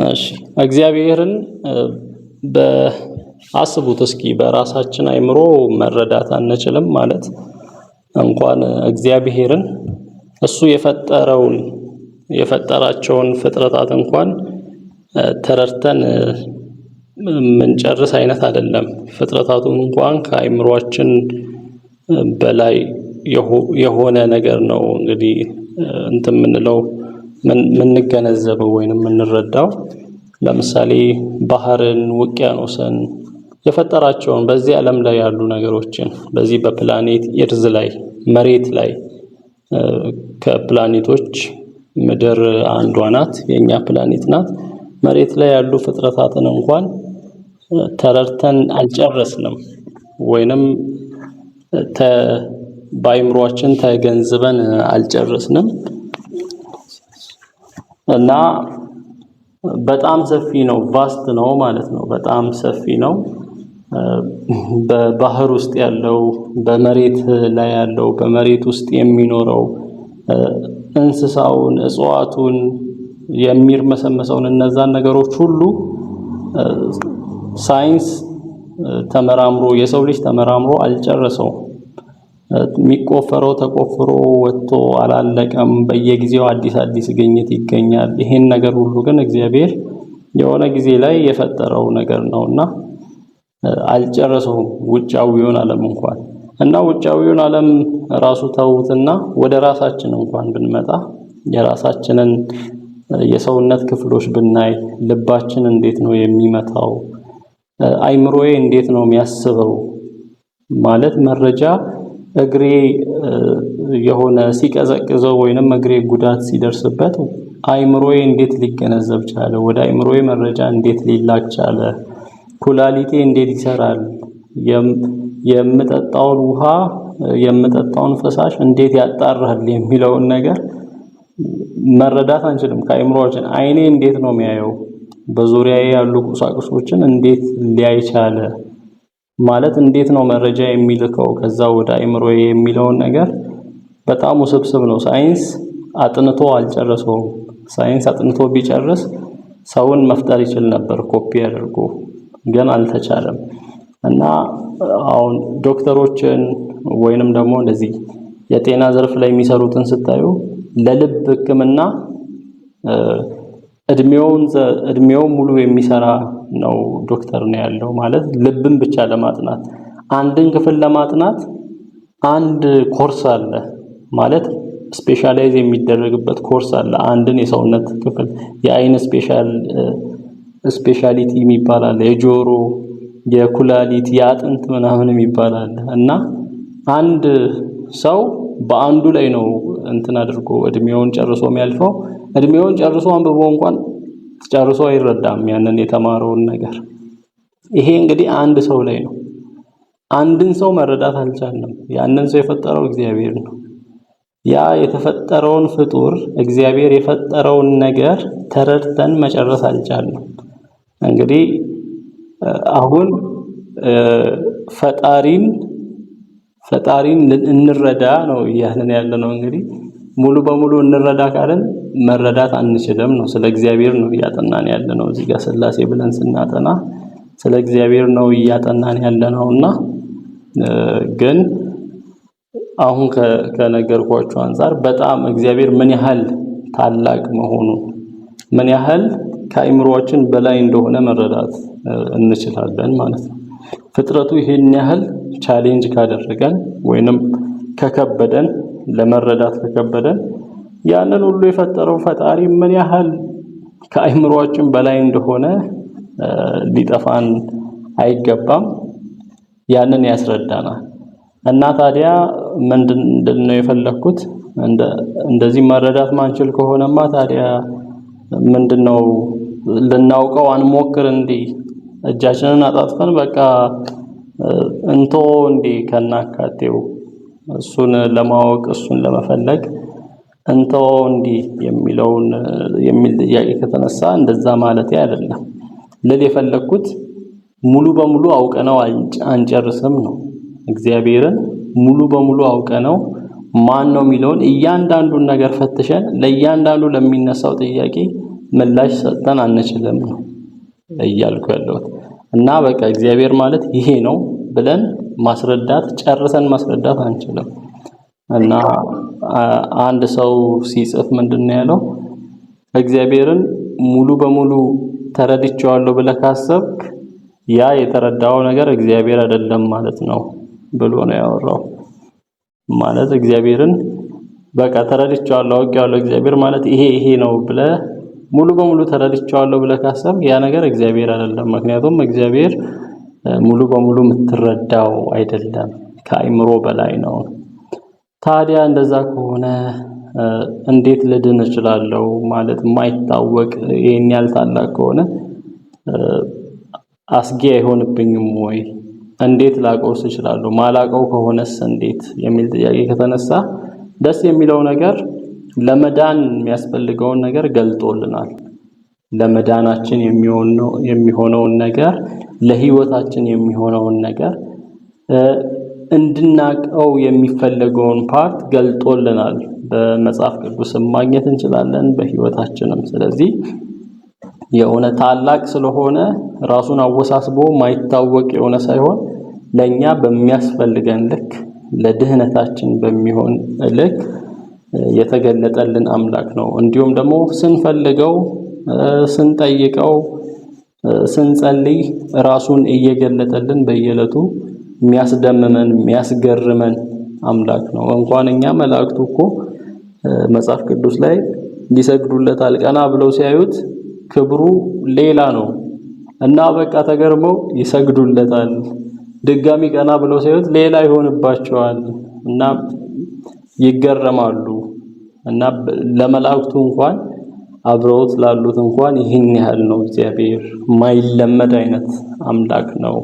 እሺ እግዚአብሔርን በአስቡት እስኪ በራሳችን አይምሮ መረዳት አንችልም ማለት እንኳን እግዚአብሔርን እሱ የፈጠራቸውን ፍጥረታት እንኳን ተረድተን ምንጨርስ አይነት አይደለም። ፍጥረታቱን እንኳን ከአይምሮአችን በላይ የሆነ ነገር ነው እንግዲህ የምንለው ምንገነዘበው ወይንም ምንረዳው። ለምሳሌ ባህርን፣ ውቅያኖስን የፈጠራቸውን በዚህ ዓለም ላይ ያሉ ነገሮችን በዚህ በፕላኔት ኤርዝ ላይ መሬት ላይ ከፕላኔቶች ምድር አንዷ ናት፣ የኛ ፕላኔት ናት። መሬት ላይ ያሉ ፍጥረታትን እንኳን ተረድተን አልጨረስንም ወይንም በአይምሮአችን ተገንዝበን አልጨረስንም እና በጣም ሰፊ ነው፣ ቫስት ነው ማለት ነው። በጣም ሰፊ ነው። በባህር ውስጥ ያለው፣ በመሬት ላይ ያለው፣ በመሬት ውስጥ የሚኖረው እንስሳውን፣ እጽዋቱን፣ የሚርመሰመሰውን እነዛን ነገሮች ሁሉ ሳይንስ ተመራምሮ የሰው ልጅ ተመራምሮ አልጨረሰውም። የሚቆፈረው ተቆፍሮ ወጥቶ አላለቀም። በየጊዜው አዲስ ግኝት ይገኛል። ይሄን ነገር ሁሉ ግን እግዚአብሔር የሆነ ጊዜ ላይ የፈጠረው ነገር ነውና አልጨረሰውም ውጫዊውን ዓለም እንኳን እና ውጫዊውን ዓለም ራሱ ተውትና ወደ ራሳችን እንኳን ብንመጣ የራሳችንን የሰውነት ክፍሎች ብናይ ልባችን እንዴት ነው የሚመታው? አይምሮዬ እንዴት ነው የሚያስበው? ማለት መረጃ እግሬ የሆነ ሲቀዘቅዘው ወይንም እግሬ ጉዳት ሲደርስበት አይምሮዬ እንዴት ሊገነዘብ ቻለ? ወደ አይምሮዬ መረጃ እንዴት ሊላክ ቻለ? ኩላሊቴ እንዴት ይሰራል? የምጠጣውን ውሃ የምጠጣውን ፈሳሽ እንዴት ያጣራል የሚለውን ነገር መረዳት አንችልም ከአይምሮአችን። አይኔ እንዴት ነው የሚያየው? በዙሪያዬ ያሉ ቁሳቁሶችን እንዴት ሊያይ ቻለ? ማለት እንዴት ነው መረጃ የሚልከው ከዛ ወደ አይምሮዬ የሚለውን ነገር በጣም ውስብስብ ነው። ሳይንስ አጥንቶ አልጨረሰውም። ሳይንስ አጥንቶ ቢጨርስ ሰውን መፍጠር ይችል ነበር ኮፒ አድርጎ፣ ግን አልተቻለም። እና አሁን ዶክተሮችን ወይንም ደግሞ እንደዚህ የጤና ዘርፍ ላይ የሚሰሩትን ስታዩ ለልብ ሕክምና እድሜው ሙሉ የሚሰራ ነው ዶክተር ነው ያለው። ማለት ልብን ብቻ ለማጥናት አንድን ክፍል ለማጥናት አንድ ኮርስ አለ ማለት ስፔሻላይዝ የሚደረግበት ኮርስ አለ። አንድን የሰውነት ክፍል የአይን ስፔሻሊቲ የሚባል አለ፣ የጆሮ፣ የኩላሊት፣ የአጥንት ምናምን የሚባል አለ። እና አንድ ሰው በአንዱ ላይ ነው እንትን አድርጎ እድሜውን ጨርሶ የሚያልፈው። እድሜውን ጨርሶ አንብቦ እንኳን ጨርሶ አይረዳም ያንን የተማረውን ነገር። ይሄ እንግዲህ አንድ ሰው ላይ ነው። አንድን ሰው መረዳት አልቻልንም። ያንን ሰው የፈጠረው እግዚአብሔር ነው። ያ የተፈጠረውን ፍጡር እግዚአብሔር የፈጠረውን ነገር ተረድተን መጨረስ አልቻልንም። እንግዲህ አሁን ፈጣሪን እንረዳ ነው እያልን ያለነው። እንግዲህ ሙሉ በሙሉ እንረዳ ካለን መረዳት አንችልም ነው። ስለ እግዚአብሔር ነው እያጠናን ያለነው። እዚህ ጋር ሥላሴ ብለን ስናጠና ስለ እግዚአብሔር ነው እያጠናን ያለነውና ግን አሁን ከነገርኳችሁ አንፃር በጣም እግዚአብሔር ምን ያህል ታላቅ መሆኑን ምን ያህል ከአይምሮአችን በላይ እንደሆነ መረዳት እንችላለን ማለት ነው። ፍጥረቱ ይሄን ያህል ቻሌንጅ ካደረገን ወይንም ከከበደን ለመረዳት ከከበደን ያንን ሁሉ የፈጠረው ፈጣሪ ምን ያህል ከአይምሮአችን በላይ እንደሆነ ሊጠፋን አይገባም። ያንን ያስረዳናል። እና ታዲያ ምንድነው የፈለኩት እንደዚህ መረዳት ማንችል ከሆነማ ታዲያ ምንድነው ልናውቀው አንሞክር እንዴ? እጃችንን አጣጥፈን በቃ እንቶ እንዴ ከናካቴው እሱን ለማወቅ እሱን ለመፈለግ እንቶ እንዴ የሚል ጥያቄ ከተነሳ እንደዛ ማለት አይደለም። ልል የፈለኩት ሙሉ በሙሉ አውቀነው አንጨርስም ነው። እግዚአብሔርን ሙሉ በሙሉ አውቀነው ማን ነው የሚለውን እያንዳንዱን ነገር ፈትሸን ለእያንዳንዱ ለሚነሳው ጥያቄ ምላሽ ሰጠን አንችልም ነው እያልኩ ያለሁት። እና በቃ እግዚአብሔር ማለት ይሄ ነው ብለን ጨርሰን ማስረዳት አንችልም። እና አንድ ሰው ሲጽፍ ምንድነው ያለው? እግዚአብሔርን ሙሉ በሙሉ ተረድቼዋለሁ ብለህ ካሰብክ ያ የተረዳው ነገር እግዚአብሔር አይደለም ማለት ነው ብሎ ነው ያወራው። ማለት እግዚአብሔርን በቃ ተረድቼዋለሁ አውቄዋለሁ እግዚአብሔር ማለት ይሄ ነው ብለህ ሙሉ በሙሉ ተረድቼዋለሁ ብለህ ካሰብክ ያ ነገር እግዚአብሔር አይደለም። ምክንያቱም እግዚአብሔር ሙሉ በሙሉ የምትረዳው አይደለም፣ ከአይምሮ በላይ ነው። ታዲያ እንደዛ ከሆነ እንዴት ልድን እችላለሁ? ማለት የማይታወቅ ይሄን ያልታላቅ ከሆነ አስጊ አይሆንብኝም ወይ? እንዴት ላቀውስ እችላለሁ? ማላቀው ከሆነስ እንዴት የሚል ጥያቄ ከተነሳ ደስ የሚለው ነገር ለመዳን የሚያስፈልገውን ነገር ገልጦልናል። ለመዳናችን የሚሆነውን ነገር፣ ለህይወታችን የሚሆነውን ነገር እንድናቀው የሚፈልገውን ፓርት ገልጦልናል። በመጽሐፍ ቅዱስም ማግኘት እንችላለን፣ በህይወታችንም። ስለዚህ የሆነ ታላቅ ስለሆነ ራሱን አወሳስቦ ማይታወቅ የሆነ ሳይሆን ለኛ በሚያስፈልገን ልክ ለድህነታችን በሚሆን ልክ የተገለጠልን አምላክ ነው። እንዲሁም ደግሞ ስንፈልገው፣ ስንጠይቀው፣ ስንጸልይ ራሱን እየገለጠልን በየዕለቱ የሚያስደምመን የሚያስገርመን አምላክ ነው። እንኳን እኛ መላእክቱ እኮ መጽሐፍ ቅዱስ ላይ ይሰግዱለታል። ቀና ብለው ሲያዩት ክብሩ ሌላ ነው እና በቃ ተገርመው ይሰግዱለታል። ድጋሚ ቀና ብለው ሲያዩት ሌላ ይሆንባቸዋል እና ይገረማሉ። እና ለመላእክቱ እንኳን አብረውት ላሉት እንኳን ይህን ያህል ነው እግዚአብሔር። ማይለመድ አይነት አምላክ ነው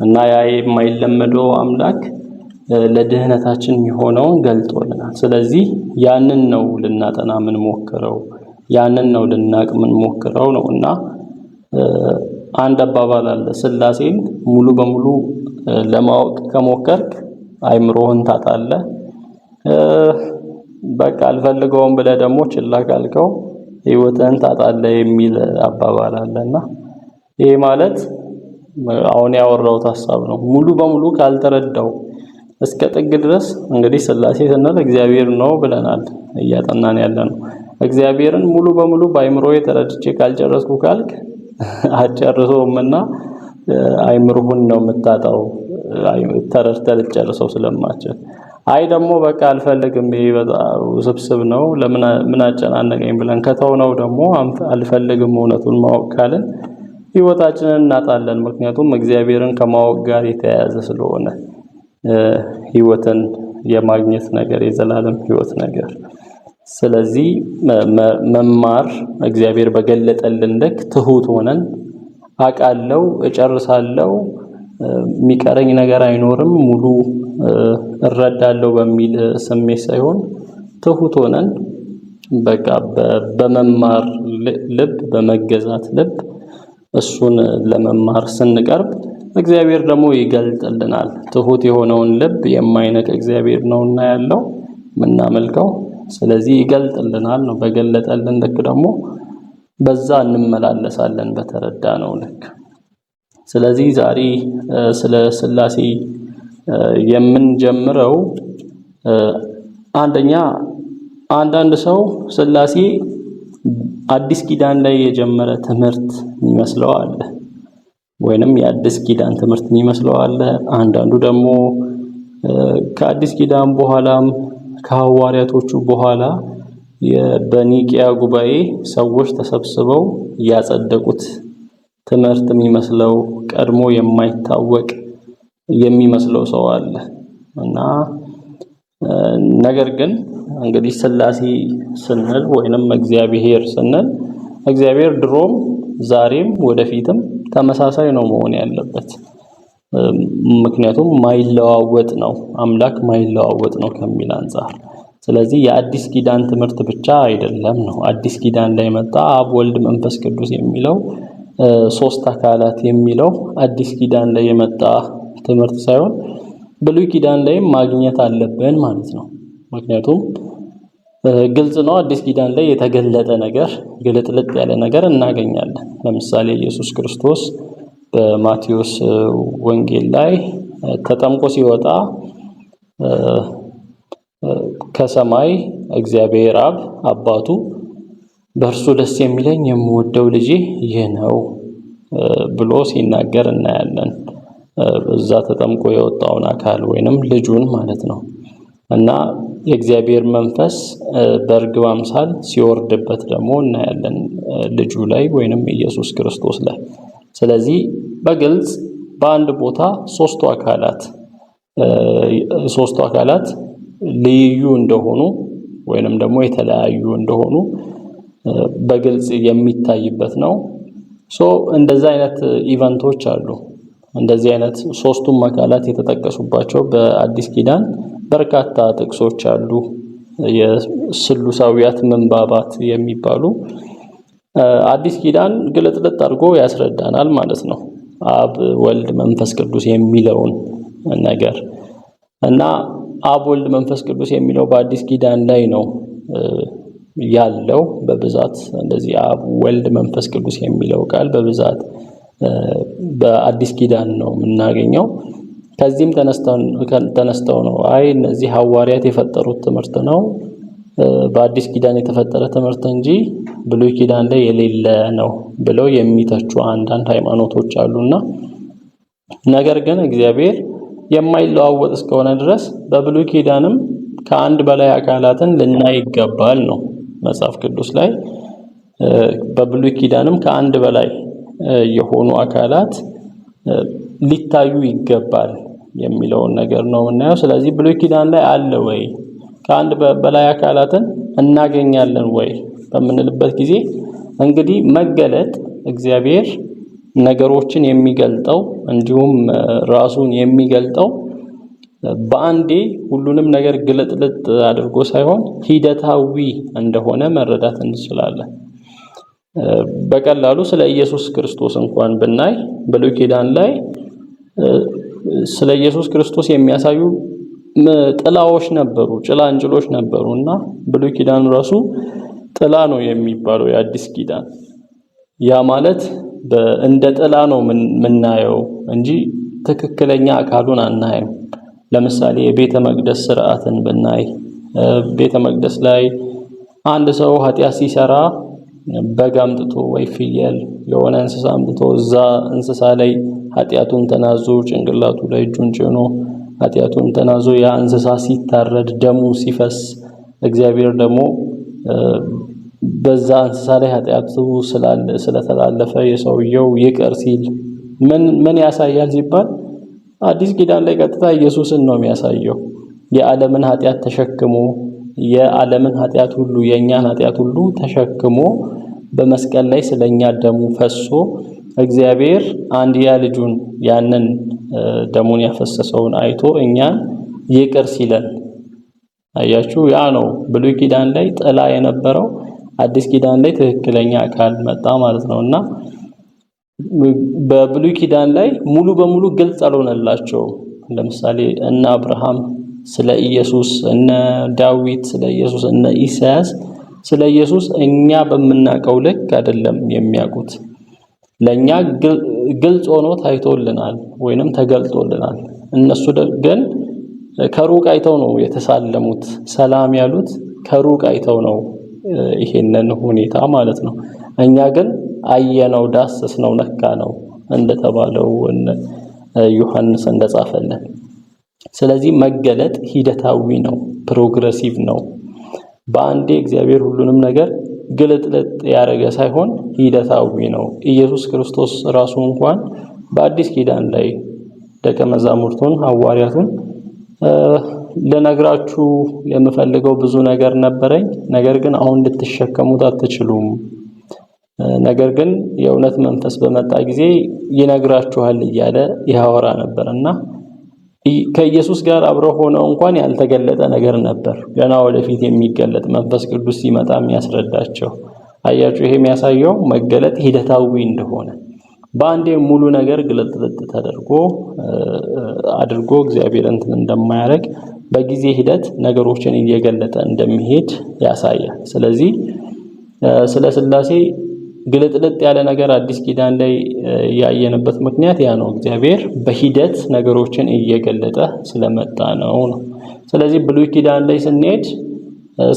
እና ያ የማይለመደው አምላክ ለድህነታችን የሚሆነውን ገልጦልናል። ስለዚህ ያንን ነው ልናጠና ምን ሞክረው፣ ያንን ነው ልናቅ ምን ሞክረው ነውና አንድ አባባል አለ። ሥላሴን ሙሉ በሙሉ ለማወቅ ከሞከርክ አይምሮህን ታጣለህ፣ በቃ አልፈልገውም ብለህ ደግሞ ችላ ካልከው ህይወትህን ታጣለህ የሚል አባባል አለና ይሄ ማለት አሁን ያወራሁት ሐሳብ ነው። ሙሉ በሙሉ ካልተረዳው እስከ ጥግ ድረስ እንግዲህ ሥላሴ ስንል እግዚአብሔር ነው ብለናል፣ እያጠናን ያለነው። እግዚአብሔርን ሙሉ በሙሉ በአይምሮዬ ተረድቼ ካልጨረስኩ ካልክ አጨርሰውምና አይምሮህን ነው የምታጣው፣ ተረድተህ ልትጨርሰው ስለማትችል። አይ ደግሞ በቃ አልፈልግም፣ ይሄ በጣም ውስብስብ ነው፣ ምን አጨናነቀኝ ብለን ከተውነው ደግሞ አልፈልግም እውነቱን ማወቅ ካልን ህይወታችንን እናጣለን። ምክንያቱም እግዚአብሔርን ከማወቅ ጋር የተያያዘ ስለሆነ ህይወትን የማግኘት ነገር፣ የዘላለም ህይወት ነገር። ስለዚህ መማር እግዚአብሔር በገለጠልን ልክ ትሁት ሆነን አቃለው እጨርሳለሁ የሚቀረኝ ነገር አይኖርም ሙሉ እረዳለሁ በሚል ስሜት ሳይሆን ትሁት ሆነን በቃ በመማር ልብ፣ በመገዛት ልብ እሱን ለመማር ስንቀርብ እግዚአብሔር ደግሞ ይገልጥልናል። ትሁት የሆነውን ልብ የማይነቅ እግዚአብሔር ነውና ያለው ምናመልከው። ስለዚህ ይገልጥልናል ነው። በገለጠልን ልክ ደግሞ በዛ እንመላለሳለን በተረዳነው ልክ። ስለዚህ ዛሬ ስለ ሥላሴ የምንጀምረው አንደኛ አንዳንድ ሰው ሥላሴ አዲስ ኪዳን ላይ የጀመረ ትምህርት ይመስለው አለ፣ ወይንም የአዲስ ኪዳን ትምህርት ይመስለው አለ። አንዳንዱ ደግሞ ከአዲስ ኪዳን በኋላም ከሐዋርያቶቹ በኋላ በኒቂያ ጉባኤ ሰዎች ተሰብስበው ያጸደቁት ትምህርት የሚመስለው ቀድሞ የማይታወቅ የሚመስለው ሰው አለ እና ነገር ግን እንግዲህ ሥላሴ ስንል ወይንም እግዚአብሔር ስንል እግዚአብሔር ድሮም ዛሬም ወደፊትም ተመሳሳይ ነው መሆን ያለበት። ምክንያቱም ማይለዋወጥ ነው አምላክ፣ ማይለዋወጥ ነው ከሚል አንፃር። ስለዚህ የአዲስ ኪዳን ትምህርት ብቻ አይደለም ነው። አዲስ ኪዳን ላይ መጣ አብ፣ ወልድ፣ መንፈስ ቅዱስ የሚለው ሶስት አካላት የሚለው አዲስ ኪዳን ላይ የመጣ ትምህርት ሳይሆን ብሉይ ኪዳን ላይም ማግኘት አለብን ማለት ነው። ምክንያቱም ግልጽ ነው። አዲስ ኪዳን ላይ የተገለጠ ነገር ግልጥልጥ ያለ ነገር እናገኛለን። ለምሳሌ ኢየሱስ ክርስቶስ በማቴዎስ ወንጌል ላይ ተጠምቆ ሲወጣ ከሰማይ እግዚአብሔር አብ አባቱ በእርሱ ደስ የሚለኝ የምወደው ልጄ ይህ ነው ብሎ ሲናገር እናያለን። እዛ ተጠምቆ የወጣውን አካል ወይንም ልጁን ማለት ነው። እና የእግዚአብሔር መንፈስ በርግብ አምሳል ሲወርድበት ደግሞ እናያለን ልጁ ላይ ወይንም ኢየሱስ ክርስቶስ ላይ። ስለዚህ በግልጽ በአንድ ቦታ ሶስቱ አካላት ልዩ እንደሆኑ ወይንም ደግሞ የተለያዩ እንደሆኑ በግልጽ የሚታይበት ነው። እንደዚህ አይነት ኢቨንቶች አሉ። እንደዚህ አይነት ሶስቱም አካላት የተጠቀሱባቸው በአዲስ ኪዳን በርካታ ጥቅሶች አሉ። የስሉሳዊያት ምንባባት የሚባሉ አዲስ ኪዳን ግልጥልጥ አድርጎ ያስረዳናል ማለት ነው። አብ ወልድ መንፈስ ቅዱስ የሚለውን ነገር እና አብ ወልድ መንፈስ ቅዱስ የሚለው በአዲስ ኪዳን ላይ ነው ያለው በብዛት። እንደዚህ አብ ወልድ መንፈስ ቅዱስ የሚለው ቃል በብዛት በአዲስ ኪዳን ነው የምናገኘው። ከዚህም ተነስተው ነው እነዚህ ሐዋርያት የፈጠሩት ትምህርት ነው በአዲስ ኪዳን የተፈጠረ ትምህርት እንጂ ብሉይ ኪዳን ላይ የሌለ ነው ብለው የሚተቹ አንዳንድ ሃይማኖቶች አሉና፣ ነገር ግን እግዚአብሔር የማይለዋወጥ እስከሆነ ድረስ በብሉይ ኪዳንም ከአንድ በላይ አካላትን ልናይ ይገባል ነው መጽሐፍ ቅዱስ ላይ። በብሉይ ኪዳንም ከአንድ በላይ የሆኑ አካላት ሊታዩ ይገባል የሚለውን ነገር ነው የምናየው። ስለዚህ ብሉይ ኪዳን ላይ አለ ወይ ከአንድ በላይ አካላትን እናገኛለን ወይ በምንልበት ጊዜ እንግዲህ መገለጥ እግዚአብሔር ነገሮችን የሚገልጠው እንዲሁም ራሱን የሚገልጠው በአንዴ ሁሉንም ነገር ግልጥልጥ አድርጎ ሳይሆን ሂደታዊ እንደሆነ መረዳት እንችላለን። በቀላሉ ስለ ኢየሱስ ክርስቶስ እንኳን ብናይ ብሉይ ኪዳን ላይ ስለ ኢየሱስ ክርስቶስ የሚያሳዩ ጥላዎች ነበሩ፣ ጭላንጭሎች ነበሩና ብሉይ ኪዳን ራሱ ጥላ ነው የሚባለው የአዲስ ኪዳን። ያ ማለት እንደ ጥላ ነው የምናየው እንጂ ትክክለኛ አካሉን አናይም። ለምሳሌ የቤተ መቅደስ ስርዓትን ብናይ ቤተ መቅደስ ላይ አንድ ሰው ኃጢአት ሲሰራ በግ አምጥቶ ወይ ፍየል የሆነ እንስሳ አምጥቶ እዛ እንስሳ ላይ ኃጢአቱን ተናዞ ጭንቅላቱ ላይ እጁን ጭኖ ኃጢአቱን ተናዞ ያ እንስሳ ሲታረድ ደሙ ሲፈስ እግዚአብሔር ደግሞ በዛ እንስሳ ላይ ኃጢአቱ ስለተላለፈ የሰውየው ይቅር ሲል ምን ያሳያል ሲባል አዲስ ኪዳን ላይ ቀጥታ ኢየሱስን ነው የሚያሳየው። የዓለምን ኃጢአት ተሸክሞ የዓለምን ኃጢአት ሁሉ የኛን ኃጢአት ሁሉ ተሸክሞ በመስቀል ላይ ስለኛ ደሙ ፈሶ እግዚአብሔር አንድያ ልጁን ያንን ደሙን ያፈሰሰውን አይቶ እኛን ይቅር ሲለን አያችሁ። ያ ነው ብሉይ ኪዳን ላይ ጥላ የነበረው አዲስ ኪዳን ላይ ትክክለኛ አካል መጣ ማለት ነውና በብሉይ ኪዳን ላይ ሙሉ በሙሉ ግልጽ አልሆነላቸው። ለምሳሌ እነ አብርሃም ስለ ኢየሱስ፣ እነ ዳዊት ስለ ኢየሱስ፣ እነ ኢሳያስ ስለ ኢየሱስ እኛ በምናውቀው ልክ አይደለም የሚያውቁት። ለኛ ግልጽ ሆኖ ታይቶልናል ወይንም ተገልጦልናል። እነሱ ግን ከሩቅ አይተው ነው የተሳለሙት። ሰላም ያሉት ከሩቅ አይተው ነው ይሄንን ሁኔታ ማለት ነው። እኛ ግን አየነው፣ ዳሰስነው፣ ነካነው እንደተባለው ዮሐንስ እንደጻፈልን። ስለዚህ መገለጥ ሂደታዊ ነው፣ ፕሮግረሲቭ ነው። በአንዴ እግዚአብሔር ሁሉንም ነገር ግልጥልጥ ያደረገ ሳይሆን ሂደታዊ ነው። ኢየሱስ ክርስቶስ ራሱ እንኳን በአዲስ ኪዳን ላይ ደቀ መዛሙርቱን ሐዋርያቱን ለነግራችሁ የምፈልገው ብዙ ነገር ነበረኝ፣ ነገር ግን አሁን ልትሸከሙት አትችሉም። ነገር ግን የእውነት መንፈስ በመጣ ጊዜ ይነግራችኋል እያለ ያወራ ነበርና ከኢየሱስ ጋር አብረው ሆነው እንኳን ያልተገለጠ ነገር ነበር። ገና ወደፊት የሚገለጥ መንፈስ ቅዱስ ሲመጣ የሚያስረዳቸው። አያችሁ፣ ይሄ የሚያሳየው መገለጥ ሂደታዊ እንደሆነ በአንዴ ሙሉ ነገር ግልጥልጥ ተደርጎ አድርጎ እግዚአብሔር እንትን እንደማያደርግ በጊዜ ሂደት ነገሮችን እየገለጠ እንደሚሄድ ያሳያል። ስለዚህ ስለ ሥላሴ ግልጥልጥ ያለ ነገር አዲስ ኪዳን ላይ ያየንበት ምክንያት ያ ነው። እግዚአብሔር በሂደት ነገሮችን እየገለጠ ስለመጣ ነው። ስለዚህ ብሉይ ኪዳን ላይ ስንሄድ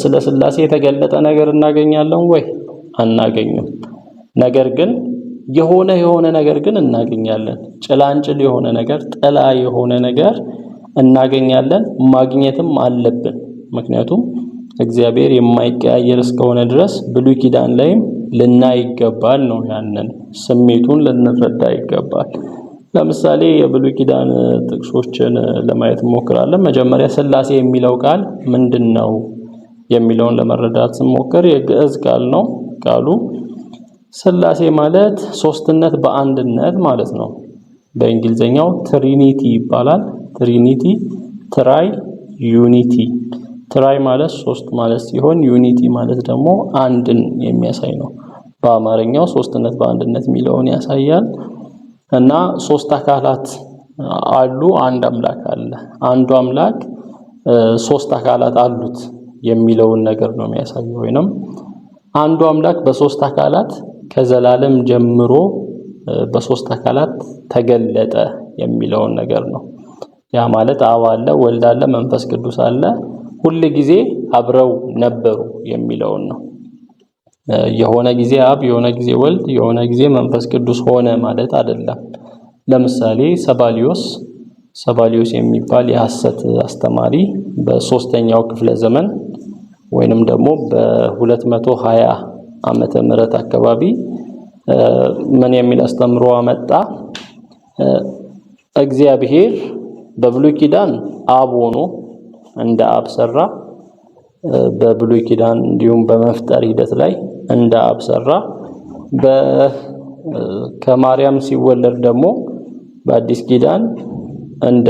ስለ ሥላሴ የተገለጠ ነገር እናገኛለን ወይ? አናገኝም። ነገር ግን የሆነ ነገር ግን እናገኛለን። ጭላንጭል የሆነ ነገር፣ ጥላ የሆነ ነገር እናገኛለን። ማግኘትም አለብን። ምክንያቱም እግዚአብሔር የማይቀያየር እስከሆነ ድረስ ብሉይ ኪዳን ላይም ልናይ ይገባል ነው። ያንን ስሜቱን ልንረዳ ይገባል። ለምሳሌ የብሉይ ኪዳን ጥቅሶችን ለማየት እንሞክራለን። መጀመሪያ ሥላሴ የሚለው ቃል ምንድነው የሚለውን ለመረዳት ስንሞክር የግዕዝ ቃል ነው። ቃሉ ሥላሴ ማለት ሶስትነት በአንድነት ማለት ነው። በእንግሊዘኛው ትሪኒቲ ይባላል። ትሪኒቲ፣ ትራይ፣ ዩኒቲ። ትራይ ማለት ሶስት ማለት ሲሆን ዩኒቲ ማለት ደግሞ አንድን የሚያሳይ ነው። በአማርኛው ሶስትነት በአንድነት የሚለውን ያሳያል። እና ሶስት አካላት አሉ፣ አንድ አምላክ አለ። አንዱ አምላክ ሶስት አካላት አሉት የሚለውን ነገር ነው የሚያሳየው። ወይንም አንዱ አምላክ በሶስት አካላት ከዘላለም ጀምሮ በሶስት አካላት ተገለጠ የሚለውን ነገር ነው። ያ ማለት አብ አለ፣ ወልድ አለ፣ መንፈስ ቅዱስ አለ፣ ሁል ጊዜ አብረው ነበሩ የሚለውን ነው። የሆነ ጊዜ አብ፣ የሆነ ጊዜ ወልድ፣ የሆነ ጊዜ መንፈስ ቅዱስ ሆነ ማለት አይደለም። ለምሳሌ ሰባሊዮስ የሚባል የሐሰት አስተማሪ በ3ኛው ክፍለ ዘመን ወይንም ደግሞ በ220 ዓመተ ምህረት አካባቢ ምን የሚል አስተምሮ አመጣ? እግዚአብሔር በብሉይ ኪዳን አብ ሆኖ እንደ አብ ሰራ። በብሉይ ኪዳን እንዲሁም በመፍጠር ሂደት ላይ እንደ አብ ሰራ። ከማርያም ሲወለድ ደግሞ በአዲስ ኪዳን እንደ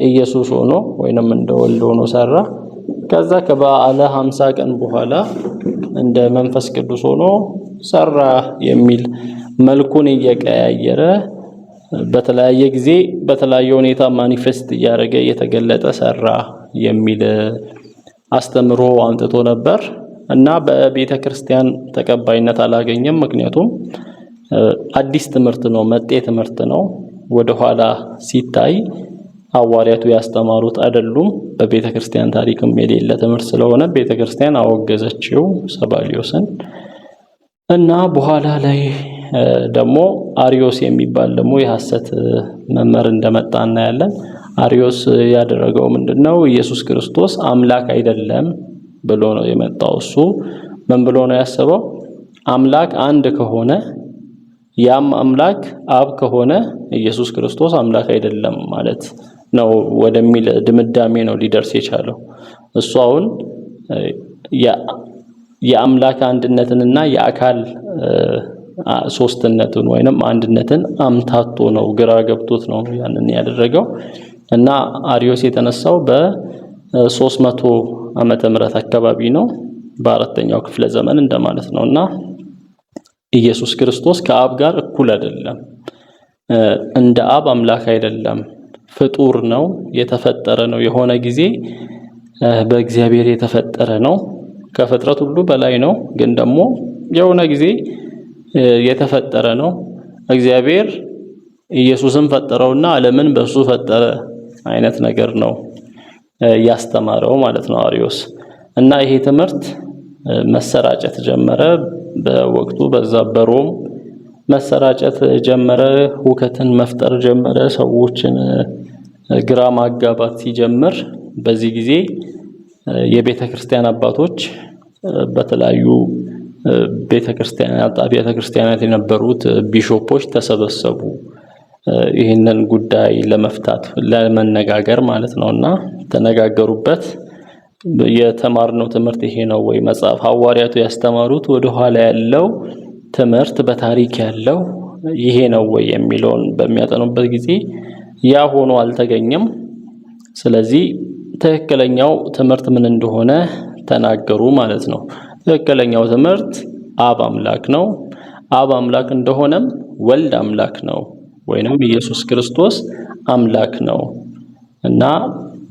ኢየሱስ ሆኖ ወይንም እንደ ወልድ ሆኖ ሰራ። ከዛ ከበዓለ 50 ቀን በኋላ እንደ መንፈስ ቅዱስ ሆኖ ሰራ የሚል መልኩን እየቀያየረ በተለያየ ጊዜ በተለያየ ሁኔታ ማኒፌስት እያደረገ እየተገለጠ ሰራ የሚል አስተምሮ አምጥቶ ነበር እና በቤተ ክርስቲያን ተቀባይነት አላገኘም። ምክንያቱም አዲስ ትምህርት ነው፣ መጤ ትምህርት ነው። ወደ ኋላ ሲታይ ሐዋርያቱ ያስተማሩት አይደሉም። በቤተ ክርስቲያን ታሪክም የሌለ ትምህርት ስለሆነ ቤተ ክርስቲያን አወገዘችው ሰባሊዮስን። እና በኋላ ላይ ደግሞ አሪዮስ የሚባል ደግሞ የሐሰት መምህር እንደመጣ እናያለን። አሪዮስ ያደረገው ምንድነው? ኢየሱስ ክርስቶስ አምላክ አይደለም ብሎ ነው የመጣው። እሱ ምን ብሎ ነው ያሰበው? አምላክ አንድ ከሆነ ያም አምላክ አብ ከሆነ ኢየሱስ ክርስቶስ አምላክ አይደለም ማለት ነው ወደሚል ድምዳሜ ነው ሊደርስ የቻለው። እሱ አሁን የአምላክ አንድነትንና የአካል ሶስትነትን ወይንም አንድነትን አምታቶ ነው፣ ግራ ገብቶት ነው ያንን ያደረገው። እና አሪዮስ የተነሳው በ300 ዓመተ ምህረት አካባቢ ነው፣ በ4ኛው ክፍለ ዘመን እንደማለት ነውና ኢየሱስ ክርስቶስ ከአብ ጋር እኩል አይደለም፣ እንደ አብ አምላክ አይደለም፣ ፍጡር ነው፣ የተፈጠረ ነው። የሆነ ጊዜ በእግዚአብሔር የተፈጠረ ነው፣ ከፍጥረት ሁሉ በላይ ነው። ግን ደግሞ የሆነ ጊዜ የተፈጠረ ነው። እግዚአብሔር ኢየሱስን ፈጠረውና ዓለምን በሱ ፈጠረ አይነት ነገር ነው ያስተማረው ማለት ነው አሪዮስ። እና ይሄ ትምህርት መሰራጨት ጀመረ። በወቅቱ በዛ በሮም መሰራጨት ጀመረ፣ ሁከትን መፍጠር ጀመረ፣ ሰዎችን ግራ ማጋባት ሲጀምር በዚህ ጊዜ የቤተ ክርስቲያን አባቶች በተለያዩ ቤተ ክርስቲያናት የነበሩት ቢሾፖች ተሰበሰቡ፣ ይህንን ጉዳይ ለመፍታት ለመነጋገር ማለት ነውና ተነጋገሩበት። የተማርነው ትምህርት ይሄ ነው ወይ? መጽሐፍ ሐዋርያቱ ያስተማሩት ወደ ኋላ ያለው ትምህርት በታሪክ ያለው ይሄ ነው ወይ የሚለውን በሚያጠኑበት ጊዜ ያ ሆኖ አልተገኘም። ስለዚህ ትክክለኛው ትምህርት ምን እንደሆነ ተናገሩ ማለት ነው። ትክክለኛው ትምህርት አብ አምላክ ነው። አብ አምላክ እንደሆነም ወልድ አምላክ ነው፣ ወይንም ኢየሱስ ክርስቶስ አምላክ ነው። እና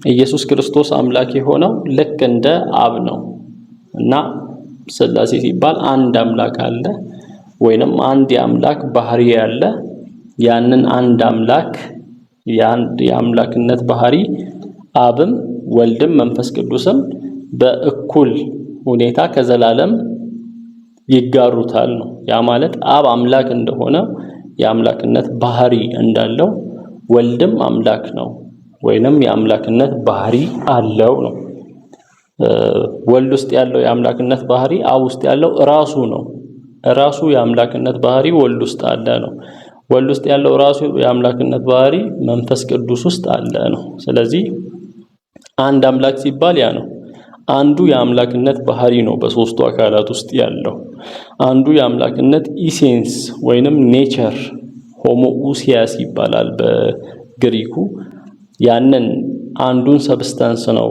ኢየሱስ ክርስቶስ አምላክ የሆነው ልክ እንደ አብ ነው እና ሥላሴ ሲባል አንድ አምላክ አለ ወይንም አንድ የአምላክ ባህሪ ያለ ያንን አንድ አምላክ የአምላክነት ባህሪ አብም ወልድም መንፈስ ቅዱስም በእኩል ሁኔታ ከዘላለም ይጋሩታል ነው። ያ ማለት አብ አምላክ እንደሆነ የአምላክነት ባህሪ እንዳለው ወልድም አምላክ ነው ወይንም የአምላክነት ባህሪ አለው ነው። ወልድ ውስጥ ያለው የአምላክነት ባህሪ አብ ውስጥ ያለው ራሱ ነው። ራሱ የአምላክነት ባህሪ ወልድ ውስጥ አለ ነው። ወልድ ውስጥ ያለው ራሱ የአምላክነት ባህሪ መንፈስ ቅዱስ ውስጥ አለ ነው። ስለዚህ አንድ አምላክ ሲባል ያ ነው። አንዱ የአምላክነት ባህሪ ነው በሶስቱ አካላት ውስጥ ያለው። አንዱ የአምላክነት ኢሴንስ ወይንም ኔቸር ሆሞኡሲያስ ይባላል በግሪኩ። ያንን አንዱን ሰብስታንስ ነው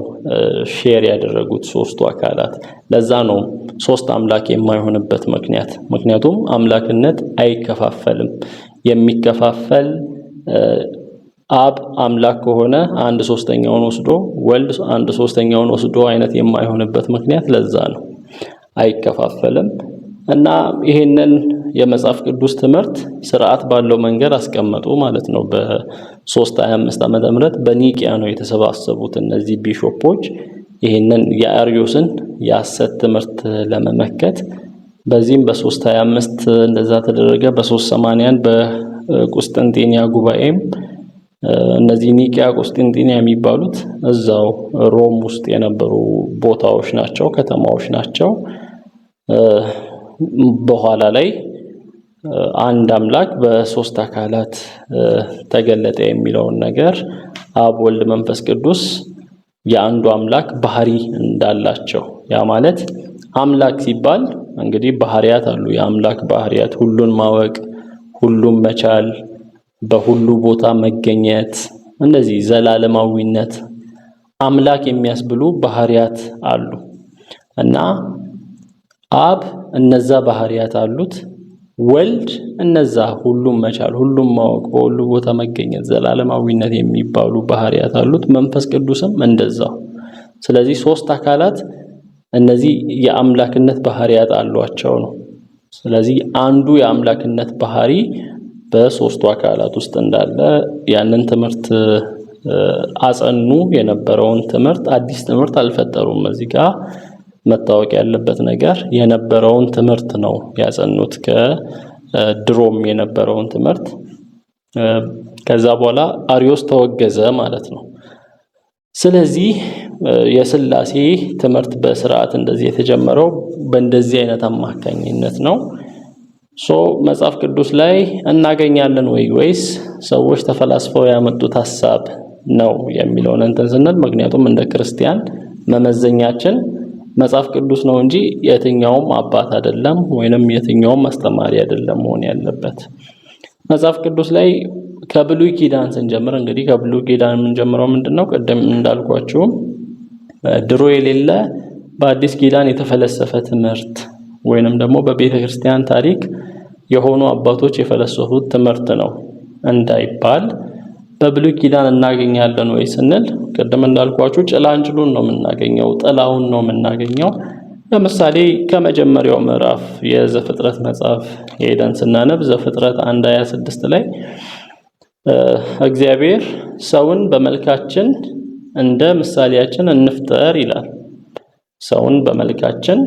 ሼር ያደረጉት ሶስቱ አካላት። ለዛ ነው ሶስት አምላክ የማይሆንበት ምክንያት። ምክንያቱም አምላክነት አይከፋፈልም። የሚከፋፈል አብ አምላክ ከሆነ 1/3ኛውን ወስዶ ወልድ 1/3ኛውን ወስዶ አይነት የማይሆንበት ምክንያት ለዛ ነው። አይከፋፈልም እና ይሄንን የመጽሐፍ ቅዱስ ትምህርት ስርዓት ባለው መንገድ አስቀመጡ ማለት ነው። በ325 ዓመተ ምህረት በኒቂያ ነው የተሰባሰቡት እነዚህ ቢሾፖች ይሄንን የአርዮስን የሐሰት ትምህርት ለመመከት። በዚህም በ325 እንደዛ ተደረገ። በ381 በቁስጥንጤንያ ጉባኤም እነዚህ ኒቂያ ቁስጥንጤንያ የሚባሉት እዛው ሮም ውስጥ የነበሩ ቦታዎች ናቸው፣ ከተማዎች ናቸው። በኋላ ላይ አንድ አምላክ በሶስት አካላት ተገለጠ የሚለውን ነገር አብ ወልድ መንፈስ ቅዱስ የአንዱ አምላክ ባህሪ እንዳላቸው። ያ ማለት አምላክ ሲባል እንግዲህ ባህሪያት አሉ። የአምላክ ባህሪያት ሁሉን ማወቅ፣ ሁሉን መቻል፣ በሁሉ ቦታ መገኘት፣ እነዚህ ዘላለማዊነት አምላክ የሚያስብሉ ባህሪያት አሉ እና አብ እነዛ ባህሪያት አሉት። ወልድ እነዛ ሁሉም መቻል፣ ሁሉም ማወቅ፣ በሁሉ ቦታ መገኘት፣ ዘላለማዊነት የሚባሉ ባህሪያት አሉት። መንፈስ ቅዱስም እንደዛው። ስለዚህ ሶስት አካላት እነዚህ የአምላክነት ባህሪያት አሏቸው ነው። ስለዚህ አንዱ የአምላክነት ባህሪ በሶስቱ አካላት ውስጥ እንዳለ ያንን ትምህርት አጸኑ። የነበረውን ትምህርት አዲስ ትምህርት አልፈጠሩም። እዚህ ጋር መታወቅ ያለበት ነገር የነበረውን ትምህርት ነው ያጸኑት፣ ከድሮም የነበረውን ትምህርት። ከዛ በኋላ አርዮስ ተወገዘ ማለት ነው። ስለዚህ የሥላሴ ትምህርት በስርዓት እንደዚህ የተጀመረው በእንደዚህ አይነት አማካኝነት ነው። መጽሐፍ ቅዱስ ላይ እናገኛለን ወይስ ሰዎች ተፈላስፈው ያመጡት ሐሳብ ነው የሚለውን እንትን ስንል፣ ምክንያቱም እንደ ክርስቲያን መመዘኛችን መጽሐፍ ቅዱስ ነው እንጂ የትኛውም አባት አይደለም ወይንም የትኛውም አስተማሪ አይደለም መሆን ያለበት። መጽሐፍ ቅዱስ ላይ ከብሉይ ኪዳን ስንጀምር እንግዲህ ከብሉይ ኪዳን የምንጀምረው ምንድነው? ቀደም እንዳልኳችሁ ድሮ የሌለ በአዲስ ኪዳን የተፈለሰፈ ትምህርት ወይንም ደግሞ በቤተ ክርስቲያን ታሪክ የሆኑ አባቶች የፈለሰፉት ትምህርት ነው እንዳይባል በብሉይ ኪዳን እናገኛለን ወይ ስንል ቀደም እንዳልኳችሁ ጭላንጭሉን ነው የምናገኘው፣ ጥላውን ነው የምናገኘው። ለምሳሌ ከመጀመሪያው ምዕራፍ የዘፍጥረት መጽሐፍ ሄደን ስናነብ ዘፍጥረት 1:26 ላይ እግዚአብሔር ሰውን በመልካችን እንደ ምሳሌያችን እንፍጠር ይላል። ሰውን በመልካችን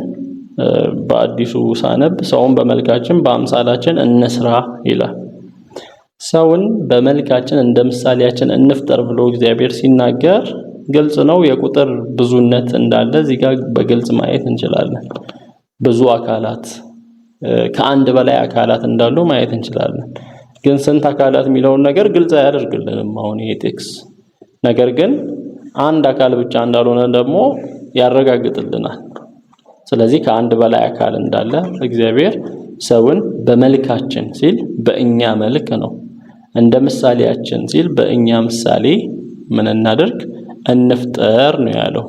በአዲሱ ሳነብ ሰውን በመልካችን በአምሳላችን እንስራ ይላል። ሰውን በመልካችን እንደ ምሳሌያችን እንፍጠር ብሎ እግዚአብሔር ሲናገር ግልጽ ነው። የቁጥር ብዙነት እንዳለ እዚህ ጋር በግልጽ ማየት እንችላለን። ብዙ አካላት ከአንድ በላይ አካላት እንዳሉ ማየት እንችላለን። ግን ስንት አካላት የሚለውን ነገር ግልጽ አያደርግልንም አሁን ይሄ ቴክስ። ነገር ግን አንድ አካል ብቻ እንዳልሆነ ደግሞ ያረጋግጥልናል። ስለዚህ ከአንድ በላይ አካል እንዳለ እግዚአብሔር ሰውን በመልካችን ሲል በእኛ መልክ ነው፣ እንደ ምሳሌያችን ሲል በእኛ ምሳሌ ምን እናደርግ እንፍጠር ነው ያለው።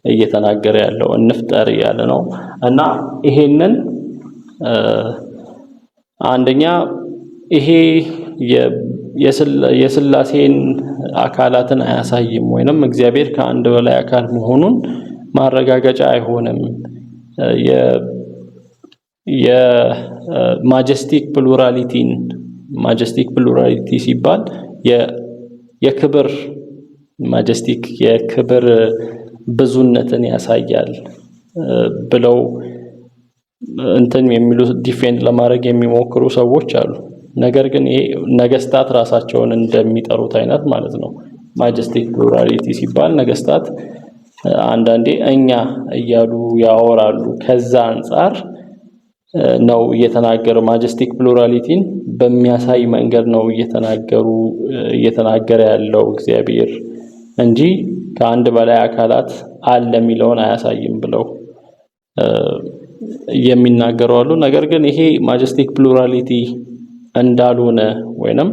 እየተናገረ ያለው እንፍጠር እያለ ነው እና ይሄንን አንደኛ ይሄ የስላሴን አካላትን አያሳይም ወይንም እግዚአብሔር ከአንድ በላይ አካል መሆኑን ማረጋገጫ አይሆንም። የማጀስቲክ ፕሉራሊቲ ሲባል የክብር ማጀስቲክ የክብር ብዙነትን ያሳያል ብለው እንትን የሚሉ ዲፌንድ ለማድረግ የሚሞክሩ ሰዎች አሉ። ነገር ግን ይሄ ነገስታት ራሳቸውን እንደሚጠሩት አይነት ማለት ነው። ማጀስቲክ ፕሉራሊቲ ሲባል ነገስታት አንዳንዴ እኛ እያሉ ያወራሉ። ከዛ አንፃር ነው ማጀስቲክ ፕሉራሊቲን በሚያሳይ መንገድ ነው እየተናገረ ያለው እግዚአብሔር እንጂ ከአንድ በላይ አካላት አለ የሚለውን አያሳይም ብለው የሚናገሩ አሉ። ነገር ግን ይሄ ማጀስቲክ ፕሉራሊቲ እንዳልሆነ ወይንም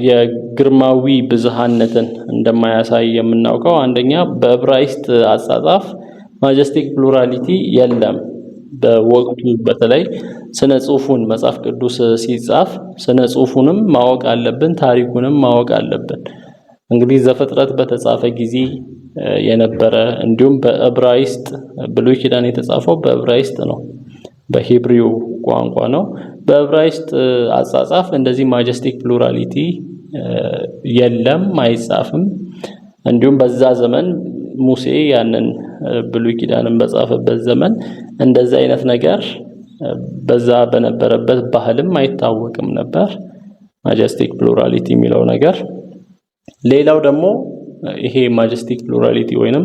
የግርማዊ ብዝሃነትን እንደማያሳይ የምናውቀው አንደኛ በዕብራይስጥ አጻጻፍ ማጀስቲክ ፕሉራሊቲ የለም። በወቅቱ በተለይ ስነ ጽሁፉን መጽሐፍ ቅዱስ ሲጻፍ ስነ ጽሁፉንም ማወቅ አለብን፣ ታሪኩንም ማወቅ አለብን። እንግዲህ ዘፍጥረት በተጻፈ ጊዜ የነበረ እንዲሁም በዕብራይስጥ ብሉይ ኪዳን የተጻፈው በዕብራይስጥ ነው፣ በሂብሪው ቋንቋ ነው። በዕብራይስጥ አጻጻፍ እንደዚህ ማጀስቲክ ፕሉራሊቲ የለም፣ አይጻፍም። እንዲሁም በዛ ዘመን ሙሴ ያንን ብሉይ ኪዳንን በጻፈበት ዘመን እንደዛ አይነት ነገር በዛ በነበረበት ባህልም አይታወቅም ነበር ማጀስቲክ ፕሉራሊቲ የሚለው ነገር። ሌላው ደግሞ ይሄ ማጀስቲክ ፕሉራሊቲ ወይንም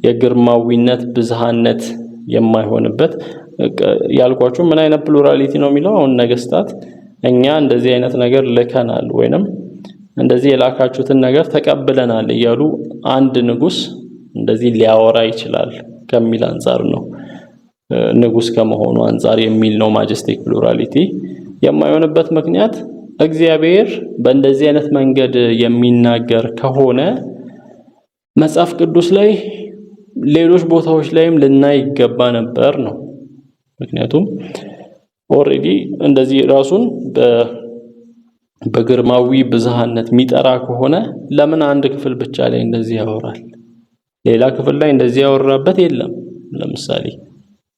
የግርማዊነት ብዝሃነት የማይሆንበት ያልኳችሁ ምን አይነት ፕሉራሊቲ ነው የሚለው አሁን ነገስታት እኛ እንደዚህ አይነት ነገር ልከናል ወይንም እንደዚህ የላካችሁትን ነገር ተቀብለናል እያሉ አንድ ንጉስ እንደዚህ ሊያወራ ይችላል ከሚል አንፃር ነው፣ ንጉስ ከመሆኑ አንፃር የሚል ነው። ማጀስቲክ ፕሉራሊቲ የማይሆንበት ምክንያት እግዚአብሔር በእንደዚህ አይነት መንገድ የሚናገር ከሆነ መጽሐፍ ቅዱስ ላይ ሌሎች ቦታዎች ላይም ልናይ ይገባ ነበር ነው። ምክንያቱም ኦሬዲ እንደዚህ ራሱን በግርማዊ ብዝሃነት የሚጠራ ከሆነ ለምን አንድ ክፍል ብቻ ላይ እንደዚህ ያወራል? ሌላ ክፍል ላይ እንደዚህ ያወራበት የለም። ለምሳሌ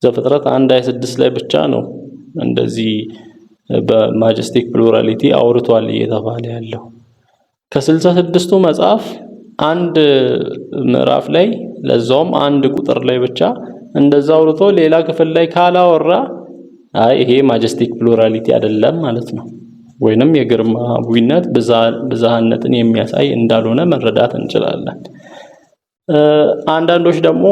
ዘፍጥረት 1:26 ላይ ብቻ ነው እንደዚህ በማጀስቲክ ፕሉራሊቲ አውርቷል እየተባለ ያለው። ከ66ቱ መጽሐፍ አንድ ምዕራፍ ላይ ለዛውም አንድ ቁጥር ላይ ብቻ እንደዛ አውርቶ ሌላ ክፍል ላይ ካላወራ ይሄ ማጀስቲክ ፕሉራሊቲ አይደለም ማለት ነው፣ ወይንም የግርማዊነት ብዝሃነትን የሚያሳይ እንዳልሆነ መረዳት እንችላለን። አንዳንዶች ደግሞ